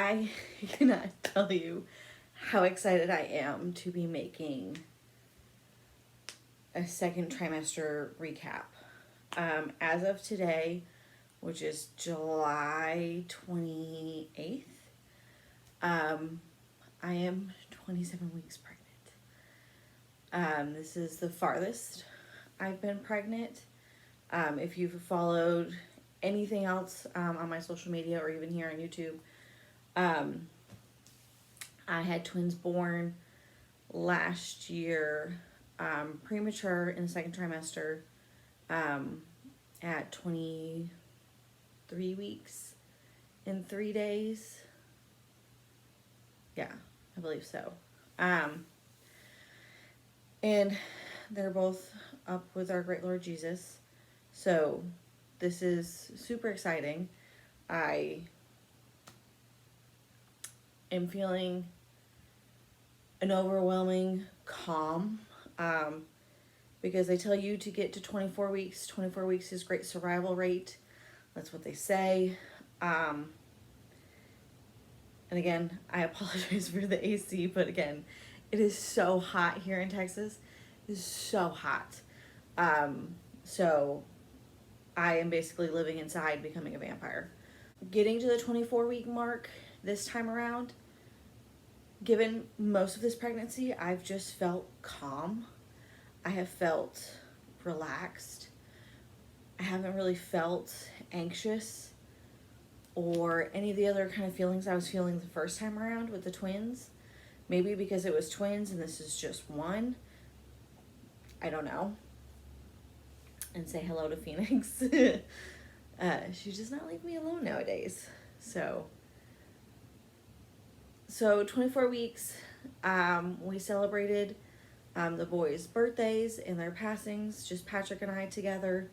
I cannot tell you how excited I am to be making a second trimester recap. As of today, which is July 28th, I am 27 weeks pregnant. This is the farthest I've been pregnant. If you've followed anything else on my social media or even here on YouTube, I had twins born last year, premature in the second trimester, at 23 weeks and 3 days. Yeah, I believe so. And they're both up with our great Lord Jesus. So this is super exciting. I am feeling an overwhelming calm, because they tell you to get to 24 weeks. 24 weeks is great survival rate. That's what they say. And again, I apologize for the AC, but again, it is so hot here in Texas. It is so hot. So I am basically living inside, becoming a vampire. Getting to the 24-week mark this time around, given most of this pregnancy, I've just felt calm. I have felt relaxed. I haven't really felt anxious or any of the other kind of feelings I was feeling the first time around with the twins. Maybe because it was twins and this is just one. I don't know. And say hello to Phoenix. She does not leave me alone nowadays. So 24 weeks, we celebrated the boys' birthdays and their passings, just Patrick and I together.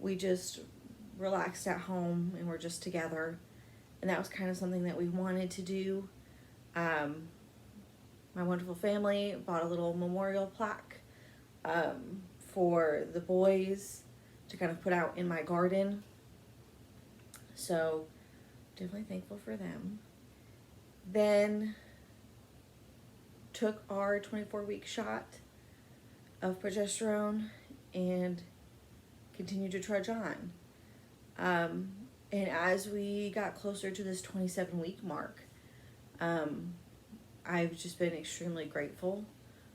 We just relaxed at home and we're just together. And that was kind of something that we wanted to do. My wonderful family bought a little memorial plaque for the boys to kind of put out in my garden. So definitely thankful for them. Then took our 24-week shot of progesterone and continued to trudge on. And as we got closer to this 27-week mark, I've just been extremely grateful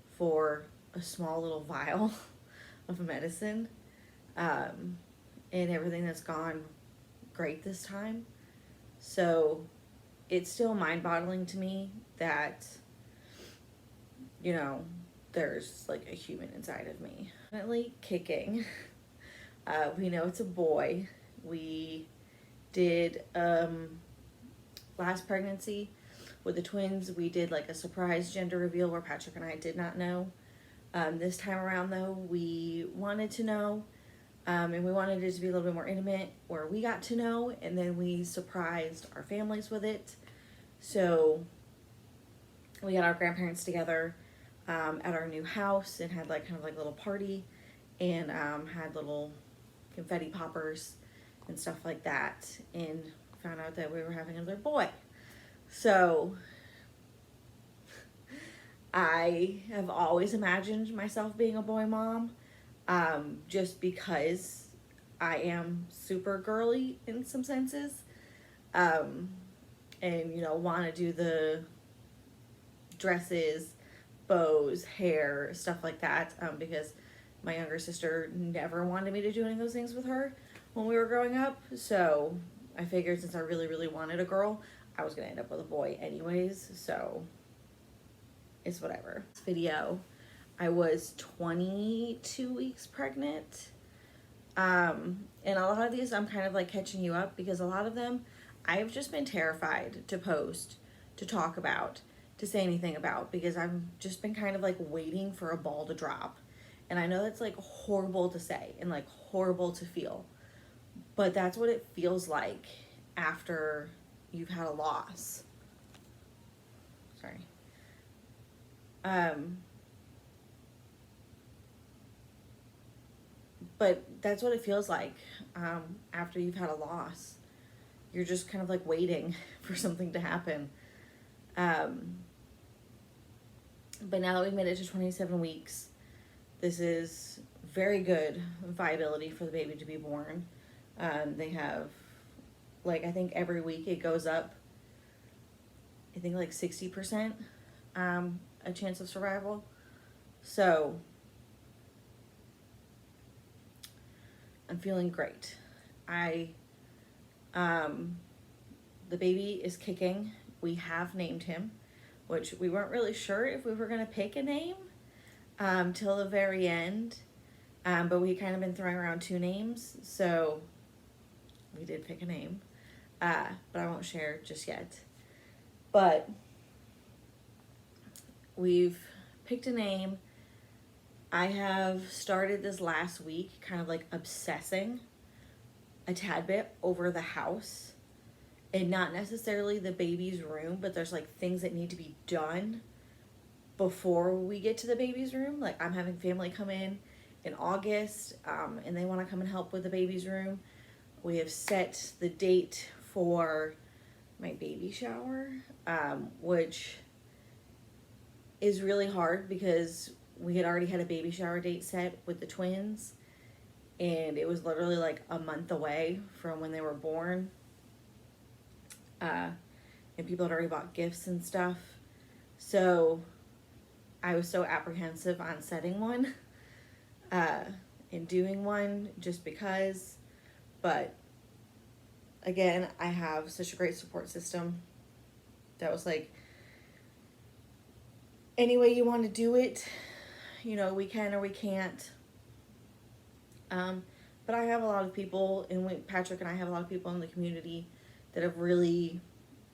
for a small little vial of medicine, and everything that's gone great this time. So it's still mind-boggling to me that, you know, there's like a human inside of me. Definitely kicking. We know it's a boy. We did, last pregnancy with the twins, we did like a surprise gender reveal where Patrick and I did not know. This time around though, we wanted to know, and we wanted it to be a little bit more intimate where we got to know, and then we surprised our families with it. So we got our grandparents together at our new house and had like kind of like a little party, and had little confetti poppers and stuff like that, and found out that we were having another boy. So I have always imagined myself being a boy mom, just because I am super girly in some senses, and you know, want to do the dresses, bows, hair, stuff like that, because my younger sister never wanted me to do any of those things with her when we were growing up. So I figured since I really, really wanted a girl, I was going to end up with a boy anyways. So it's whatever. This video, I was 22 weeks pregnant. And a lot of these I'm kind of like catching you up because a lot of them I've just been terrified to post, to talk about, to say anything about, because I've just been kind of like waiting for a ball to drop. And I know that's like horrible to say and like horrible to feel, but that's what it feels like after you've had a loss. Sorry. But that's what it feels like after you've had a loss. you're just kind of like waiting for something to happen. Um, but now that we've made it to 27 weeks, this is very good viability for the baby to be born. They have, like, I think every week it goes up, I think like 60% a chance of survival. So I'm feeling great. The baby is kicking. We have named him, which we weren't really sure if we were going to pick a name till the very end. But we kind of been throwing around 2 names, so we did pick a name. But I won't share just yet. But we've picked a name. I have started this last week kind of like obsessing a tad bit over the house, and not necessarily the baby's room, but there's like things that need to be done before we get to the baby's room. Like, I'm having family come in August, and they want to come and help with the baby's room. We have set the date for my baby shower, which is really hard because we had already had a baby shower date set with the twins, and it was literally like a month away from when they were born. And people had already bought gifts and stuff. So I was so apprehensive on setting one and doing one just because. But again, I have such a great support system that was like, any way you want to do it, you know, we can or we can't. But I have a lot of people, and Patrick and I have a lot of people in the community that have really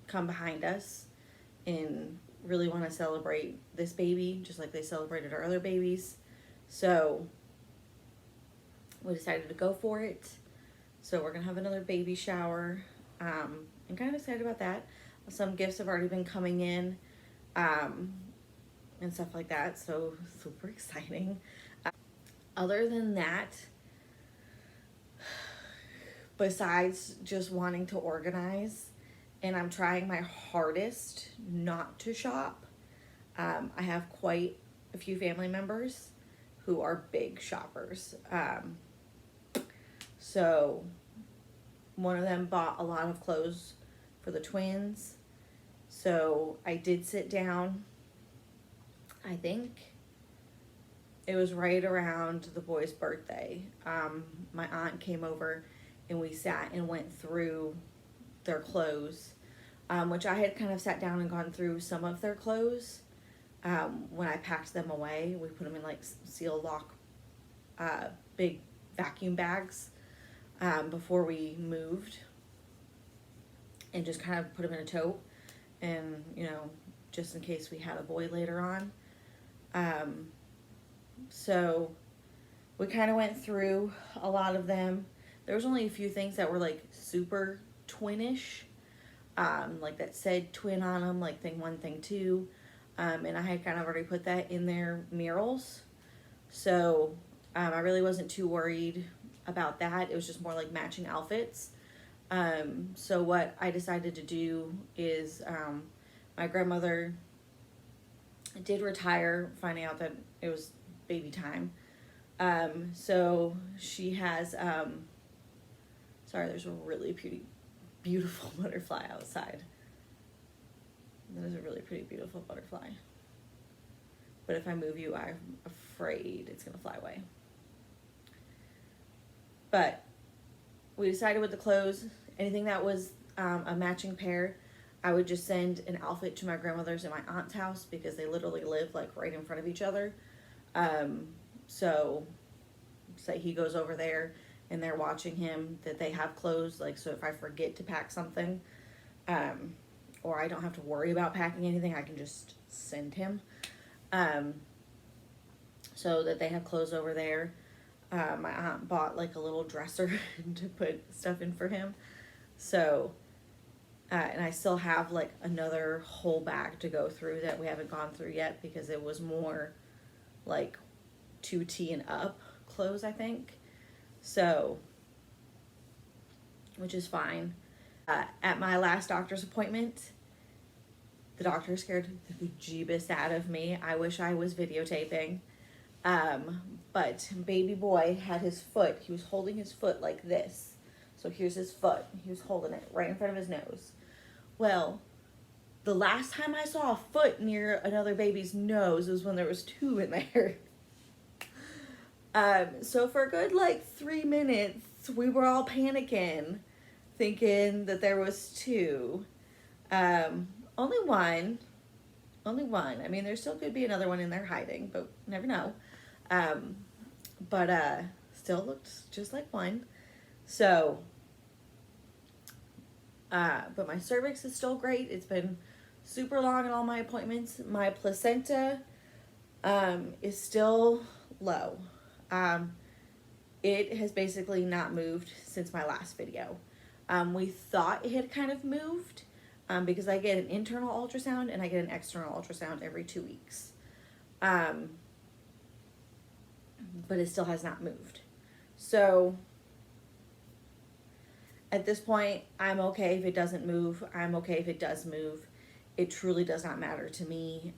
come behind us and really want to celebrate this baby just like they celebrated our other babies. So we decided to go for it. So we're gonna have another baby shower. I'm kind of excited about that. Some gifts have already been coming in and stuff like that, so super exciting. Other than that, besides just wanting to organize, and I'm trying my hardest not to shop. I have quite a few family members who are big shoppers. So one of them bought a lot of clothes for the twins. So I did sit down, I think it was right around the boy's birthday. My aunt came over and we sat and went through their clothes, which I had kind of sat down and gone through some of their clothes. When I packed them away, we put them in like seal lock, big vacuum bags before we moved, and just kind of put them in a tote, and you know, just in case we had a boy later on. So we kind of went through a lot of them. There was only a few things that were like super twinish, like that said twin on them, like thing 1, thing 2. And I had kind of already put that in their murals. So I really wasn't too worried about that. It was just more like matching outfits. So what I decided to do is my grandmother did retire, finding out that it was baby time. So she has, sorry, there's a really pretty, beautiful butterfly outside. That is a really pretty, beautiful butterfly. But if I move you, I'm afraid it's gonna fly away. But we decided with the clothes, anything that was a matching pair, I would just send an outfit to my grandmother's and my aunt's house because they literally live like right in front of each other. So say he goes over there and they're watching him, that they have clothes, like, so if I forget to pack something, or I don't have to worry about packing anything, I can just send him. So that they have clothes over there. My aunt bought like a little dresser to put stuff in for him. So, and I still have like another whole bag to go through that we haven't gone through yet because it was more like 2T and up clothes, I think. So, which is fine. At my last doctor's appointment, the doctor scared the bejeebus out of me. I wish I was videotaping. But baby boy had his foot, he was holding his foot like this. So here's his foot. He was holding it right in front of his nose. Well, the last time I saw a foot near another baby's nose was when there was two in there. So for a good like 3 minutes, we were all panicking, thinking that there was two. Only one. Only one. I mean, there still could be another one in there hiding, but never know. But still looked just like one. So, but my cervix is still great. It's been super long in all my appointments. My placenta is still low. It has basically not moved since my last video. We thought it had kind of moved because I get an internal ultrasound and I get an external ultrasound every 2 weeks. But it still has not moved. So at this point, I'm okay if it doesn't move. I'm okay if it does move. It truly does not matter to me.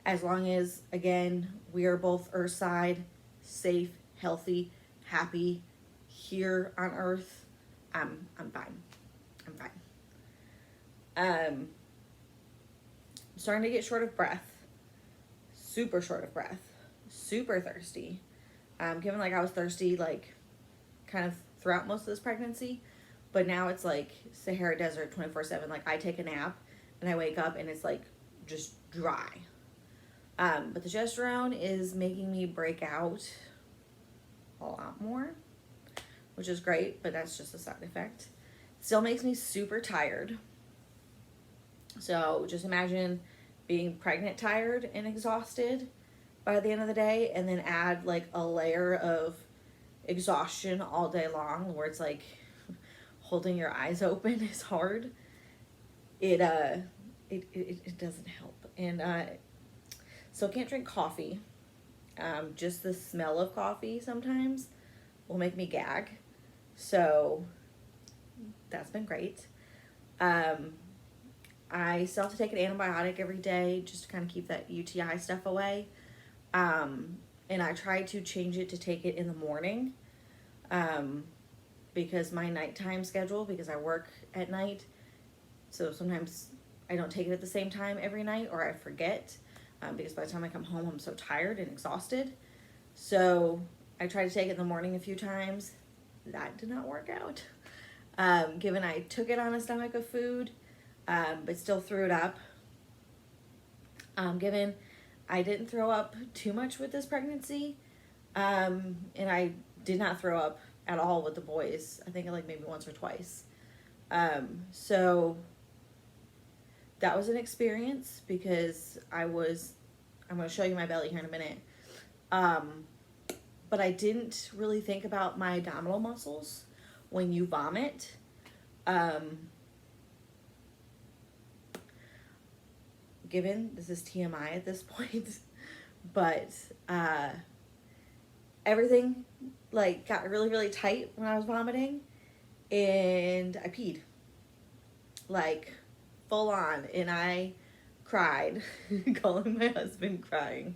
As long as, again, we are both Earthside, safe, healthy, happy, here on Earth, I'm fine. I'm fine. I'm starting to get short of breath. Super short of breath. Super thirsty. Given like I was thirsty like kind of throughout most of this pregnancy, but now it's like Sahara Desert 24/7. Like I take a nap and I wake up and it's like just dry. But the testosterone is making me break out a lot more, which is great, but that's just a side effect. Still makes me super tired. So just imagine being pregnant, tired, and exhausted by the end of the day, and then add like a layer of exhaustion all day long where it's like holding your eyes open is hard. It doesn't help. And so I can't drink coffee. Just the smell of coffee sometimes will make me gag. So that's been great. I still have to take an antibiotic every day just to kind of keep that UTI stuff away. And I try to change it to take it in the morning because my nighttime schedule, because I work at night, so sometimes I don't take it at the same time every night, or I forget because by the time I come home I'm so tired and exhausted. So I tried to take it in the morning a few times. That did not work out. Given I took it on a stomach of food, but still threw it up. Given I didn't throw up too much with this pregnancy, and I did not throw up at all with the boys. I think like maybe once or twice. So that was an experience because I'm going to show you my belly here in a minute. But I didn't really think about my abdominal muscles when you vomit. Given this is TMI at this point, but everything like got really, really tight when I was vomiting, and I peed like full on, and I cried, calling my husband, crying,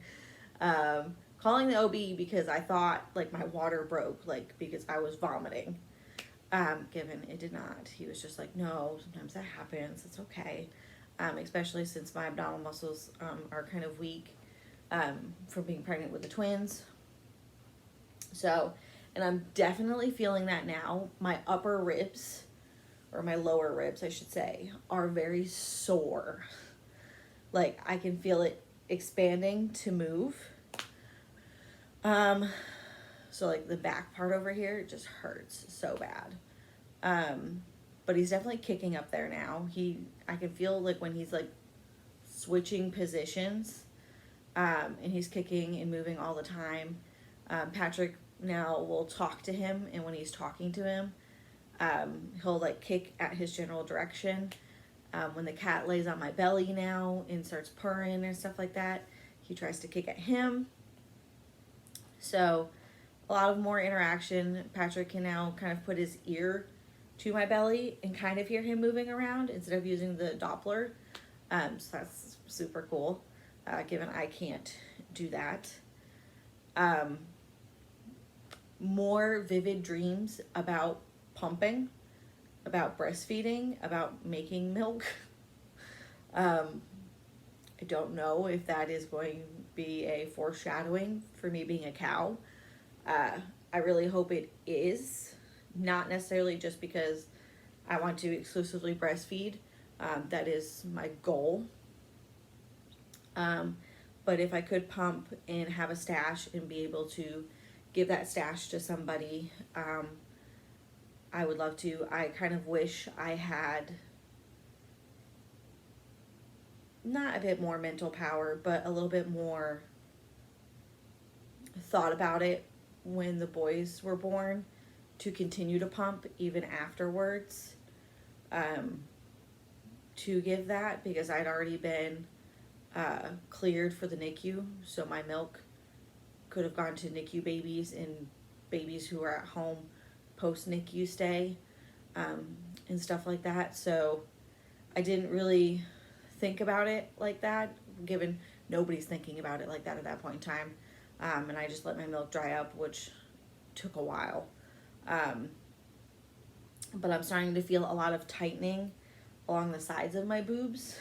calling the OB because I thought like my water broke, like because I was vomiting. Given it did not. He was just like, no, sometimes that happens, it's okay. Especially since my abdominal muscles are kind of weak from being pregnant with the twins. So, and I'm definitely feeling that now. My upper ribs, or my lower ribs, I should say, are very sore. Like, I can feel it expanding to move. So, like, the back part over here just hurts so bad. But he's definitely kicking up there now. I can feel like when he's like switching positions, and he's kicking and moving all the time. Patrick now will talk to him, and when he's talking to him, he'll like kick at his general direction. When the cat lays on my belly now and starts purring and stuff like that, he tries to kick at him. So a lot of more interaction. Patrick can now kind of put his ear to my belly and kind of hear him moving around instead of using the Doppler. So that's super cool, given I can't do that. More vivid dreams about pumping, about breastfeeding, about making milk. I don't know if that is going to be a foreshadowing for me being a cow. I really hope it is, not necessarily just because I want to exclusively breastfeed. That is my goal. But if I could pump and have a stash and be able to give that stash to somebody, I would love to. I kind of wish I had not a bit more mental power, but a little bit more thought about it when the boys were born to continue to pump even afterwards, to give that, because I'd already been cleared for the NICU, so my milk could have gone to NICU babies and babies who are at home post NICU stay, and stuff like that. So I didn't really think about it like that, given nobody's thinking about it like that at that point in time. And I just let my milk dry up, which took a while. But I'm starting to feel a lot of tightening along the sides of my boobs.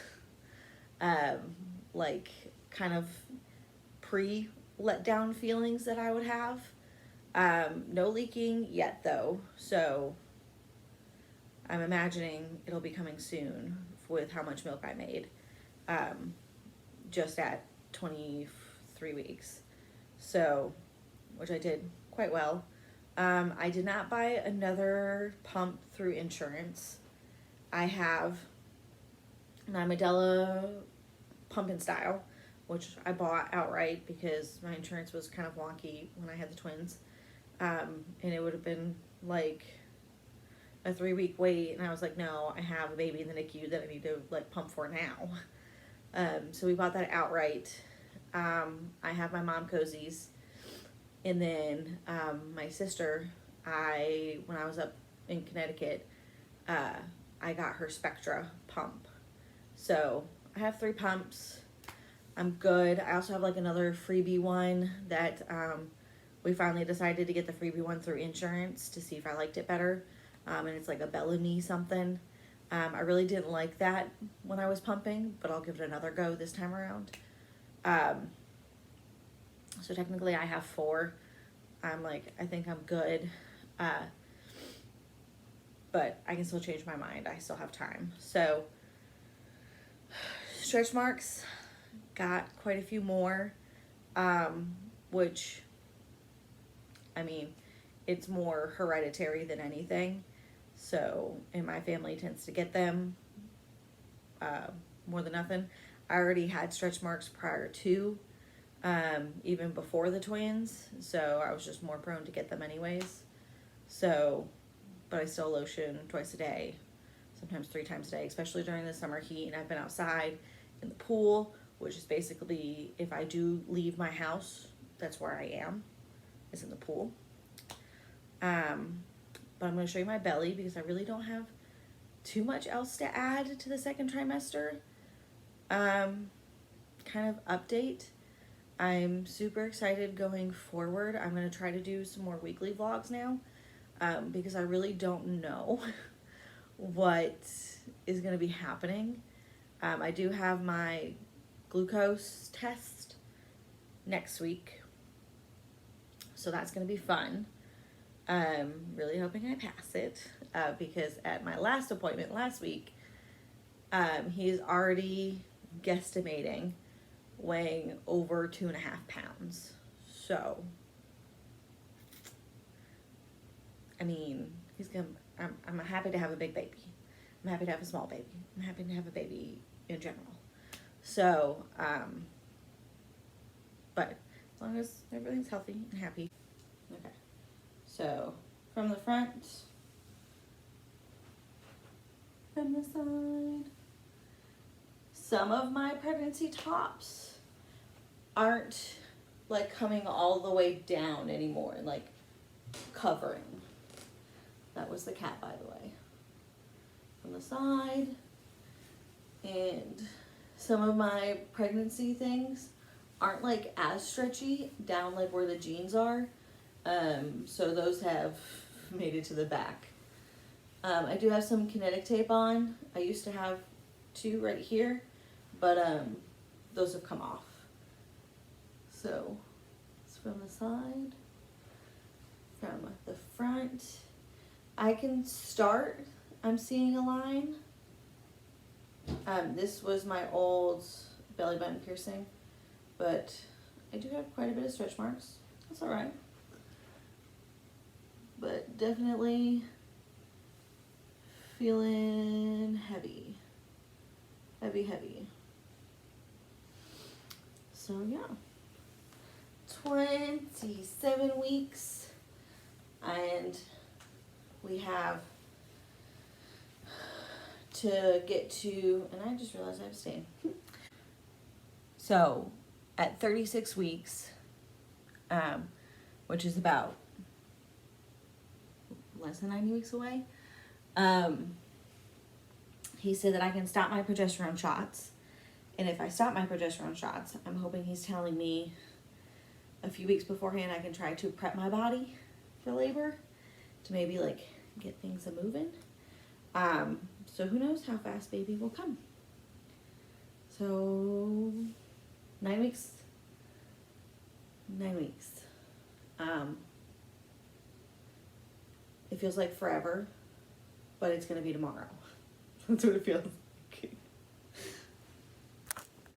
Like kind of pre-let down feelings that I would have. No leaking yet though, so I'm imagining it'll be coming soon with how much milk I made, just at 23 weeks. So, which I did quite well. I did not buy another pump through insurance. I have Nymedella Pump and Style, which I bought outright because my insurance was kind of wonky when I had the twins. And it would have been like a 3-week wait, and I was like, no, I have a baby in the NICU that I need to like pump for now. So we bought that outright. I have my mom cozies, and then my sister, when I was up in Connecticut, I got her Spectra pump. So I have 3 pumps. I'm good. I also have like another freebie one that we finally decided to get the freebie one through insurance to see if I liked it better. And it's like a Bellamy something. I really didn't like that when I was pumping, but I'll give it another go this time around. So technically I have 4. I think I'm good. But I can still change my mind. I still have time. So stretch marks, got quite a few more, which, I mean, it's more hereditary than anything. So, and my family tends to get them more than nothing. I already had stretch marks prior to, even before the twins, so I was just more prone to get them anyways. So, but I still lotion twice a day, sometimes 3 times a day, especially during the summer heat. And I've been outside in the pool, which is basically, if I do leave my house, that's where I am, is in the pool. But I'm going to show you my belly because I really don't have too much else to add to the second trimester. Kind of update. I'm super excited going forward. I'm going to try to do some more weekly vlogs now, because I really don't know what is going to be happening. I do have my glucose test next week, so that's going to be fun. Really hoping I pass it, because at my last appointment last week, he's already guesstimating weighing over 2.5 pounds. So, I mean, I'm happy to have a big baby. I'm happy to have a small baby. I'm happy to have a baby in general. So, but as long as everything's healthy and happy. Okay. So, from the front, from the side, some of my pregnancy tops aren't like coming all the way down anymore, like covering. That was the cat, by the way. on the side. And some of my pregnancy things aren't like as stretchy down like where the jeans are. So those have made it to the back. I do have some kinetic tape on. I used to have 2 right here, but those have come off. So it's from the side, from the front. I can start, I'm seeing a line. This was my old belly button piercing, but I do have quite a bit of stretch marks. That's all right. But definitely feeling heavy. Heavy. So yeah, 27 weeks, and we have to get to, and I just realized I have stain. So at 36 weeks, which is about less than 90 weeks away, he said that I can stop my progesterone shots. And if I stop my progesterone shots, I'm hoping he's telling me a few weeks beforehand I can try to prep my body for labor to maybe like get things a-moving. So who knows how fast baby will come. So 9 weeks. 9 weeks. It feels like forever, but it's gonna be tomorrow. That's what it feels.